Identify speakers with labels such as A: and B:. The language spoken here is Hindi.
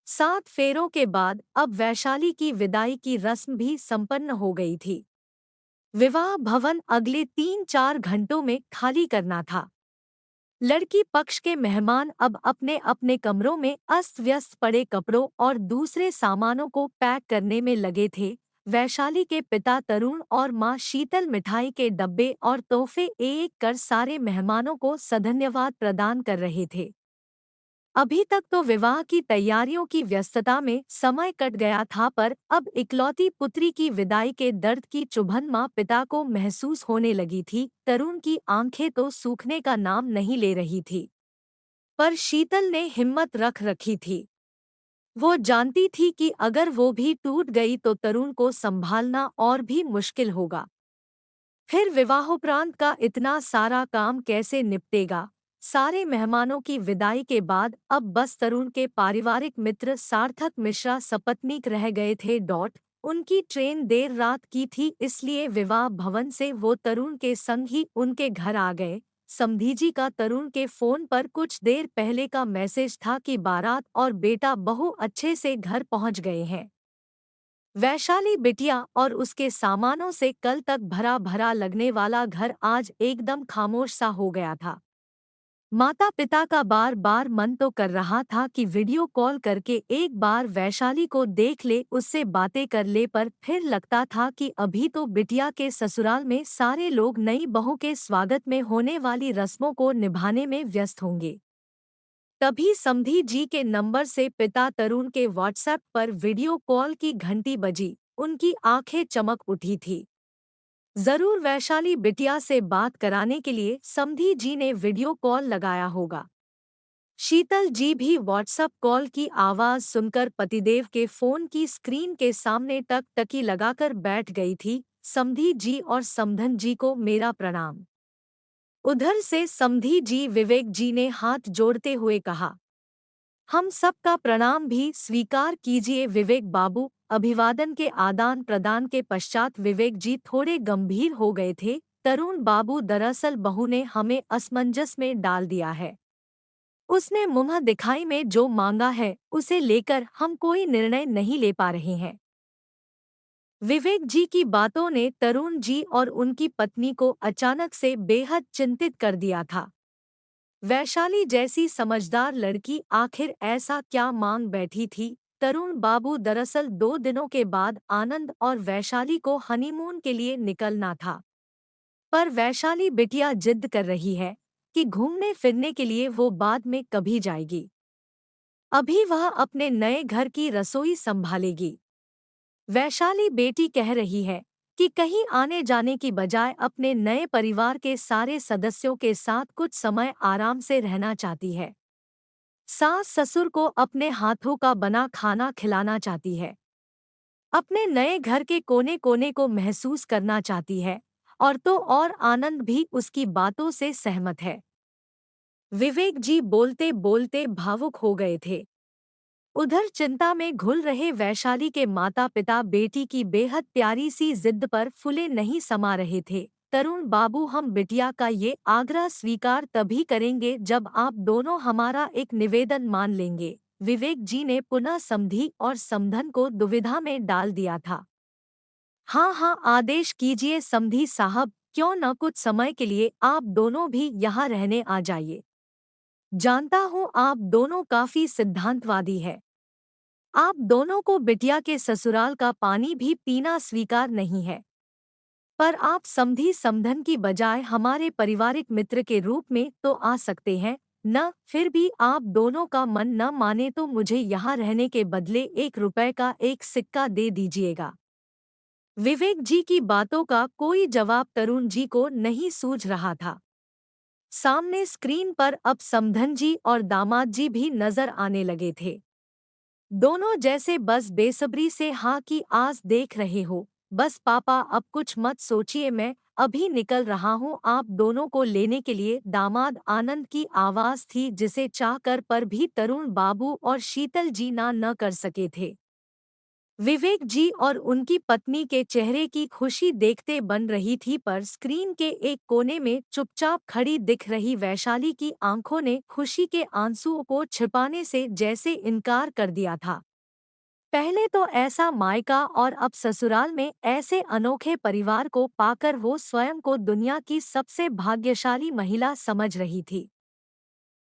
A: 7 फेरों के बाद अब वैशाली की विदाई की रस्म भी संपन्न हो गई थी। विवाह भवन अगले 3-4 घंटों में खाली करना था। लड़की पक्ष के मेहमान अब अपने अपने कमरों में अस्त व्यस्त पड़े कपड़ों और दूसरे सामानों को पैक करने में लगे थे। वैशाली के पिता तरुण और माँ शीतल मिठाई के डब्बे और तोहफे एक कर सारे मेहमानों को सधन्यवाद प्रदान कर रहे थे। अभी तक तो विवाह की तैयारियों की व्यस्तता में समय कट गया था, पर अब इकलौती पुत्री की विदाई के दर्द की चुभन माँ पिता को महसूस होने लगी थी। तरुण की आंखें तो सूखने का नाम नहीं ले रही थी, पर शीतल ने हिम्मत रख रखी थी। वो जानती थी कि अगर वो भी टूट गई तो तरुण को संभालना और भी मुश्किल होगा। फिर विवाहोपरांत का इतना सारा काम कैसे निपटेगा? सारे मेहमानों की विदाई के बाद अब बस तरुण के पारिवारिक मित्र सार्थक मिश्रा सपत्नीक रह गए थे। उनकी ट्रेन देर रात की थी, इसलिए विवाह भवन से वो तरुण के संग ही उनके घर आ गए। समधीजी का तरुण के फोन पर कुछ देर पहले का मैसेज था कि बारात और बेटा बहू अच्छे से घर पहुंच गए हैं। वैशाली बिटिया और उसके सामानों से कल तक भरा भरा लगने वाला घर आज एकदम खामोश सा हो गया था। माता पिता का बार बार मन तो कर रहा था कि वीडियो कॉल करके एक बार वैशाली को देख ले, उससे बातें कर ले, पर फिर लगता था कि अभी तो बिटिया के ससुराल में सारे लोग नई बहू के स्वागत में होने वाली रस्मों को निभाने में व्यस्त होंगे। तभी समधी जी के नंबर से पिता तरुण के व्हाट्सएप पर वीडियो कॉल की घंटी बजी। उनकी आंखें चमक उठी थी। जरूर वैशाली बिटिया से बात कराने के लिए समधी जी ने वीडियो कॉल लगाया होगा। शीतल जी भी व्हाट्सएप कॉल की आवाज सुनकर पतिदेव के फोन की स्क्रीन के सामने टकटकी लगाकर बैठ गई थी। समधी जी और समधन जी को मेरा प्रणाम। उधर से समधी जी विवेक जी ने हाथ जोड़ते हुए कहा, हम सबका प्रणाम भी स्वीकार कीजिए विवेक बाबू। अभिवादन के आदान प्रदान के पश्चात विवेक जी थोड़े गंभीर हो गए थे। तरुण बाबू, दरअसल बहू ने हमें असमंजस में डाल दिया है। उसने मुंह दिखाई में जो मांगा है उसे लेकर हम कोई निर्णय नहीं ले पा रहे हैं। विवेक जी की बातों ने तरुण जी और उनकी पत्नी को अचानक से बेहद चिंतित कर दिया था। वैशाली जैसी समझदार लड़की आखिर ऐसा क्या मांग बैठी थी? तरुण बाबू, दरअसल 2 दिनों के बाद आनंद और वैशाली को हनीमून के लिए निकलना था, पर वैशाली बिटिया जिद कर रही है कि घूमने फिरने के लिए वो बाद में कभी जाएगी। अभी वह अपने नए घर की रसोई संभालेगी। वैशाली बेटी कह रही है कि कहीं आने जाने की बजाय अपने नए परिवार के सारे सदस्यों के साथ कुछ समय आराम से रहना चाहती है। सास ससुर को अपने हाथों का बना खाना खिलाना चाहती है। अपने नए घर के कोने कोने को महसूस करना चाहती है। और तो और आनंद भी उसकी बातों से सहमत है। विवेक जी बोलते बोलते भावुक हो गए थे। उधर चिंता में घुल रहे वैशाली के माता पिता बेटी की बेहद प्यारी सी जिद पर फुले नहीं समा रहे थे। तरुण बाबू, हम बिटिया का ये आग्रह स्वीकार तभी करेंगे जब आप दोनों हमारा एक निवेदन मान लेंगे। विवेक जी ने पुनः समधी और समधन को दुविधा में डाल दिया था। हाँ हाँ, आदेश कीजिए समधी साहब, क्यों न कुछ समय के लिए आप दोनों भी यहाँ रहने आ जाइए। जानता हूँ आप दोनों काफी सिद्धांतवादी है। आप दोनों को बिटिया के ससुराल का पानी भी पीना स्वीकार नहीं है, पर आप समधी समधन की बजाय हमारे पारिवारिक मित्र के रूप में तो आ सकते हैं न? फिर भी आप दोनों का मन न माने तो मुझे यहाँ रहने के बदले 1 रुपए का एक सिक्का दे दीजिएगा। विवेक जी की बातों का कोई जवाब तरुण जी को नहीं सूझ रहा था। सामने स्क्रीन पर अब समधन जी और दामाद जी भी नजर आने लगे थे। दोनों जैसे बस बेसब्री से हाँ की आस देख रहे हो। बस पापा, अब कुछ मत सोचिए, मैं अभी निकल रहा हूँ आप दोनों को लेने के लिए। दामाद आनंद की आवाज थी, जिसे चाह कर पर भी तरुण बाबू और शीतल जी ना न कर सके थे। विवेक जी और उनकी पत्नी के चेहरे की खुशी देखते बन रही थी, पर स्क्रीन के एक कोने में चुपचाप खड़ी दिख रही वैशाली की आंखों ने खुशी के आंसुओं को छिपाने से जैसे इनकार कर दिया था। पहले तो ऐसा मायका और अब ससुराल में ऐसे अनोखे परिवार को पाकर वो स्वयं को दुनिया की सबसे भाग्यशाली महिला समझ रही थी।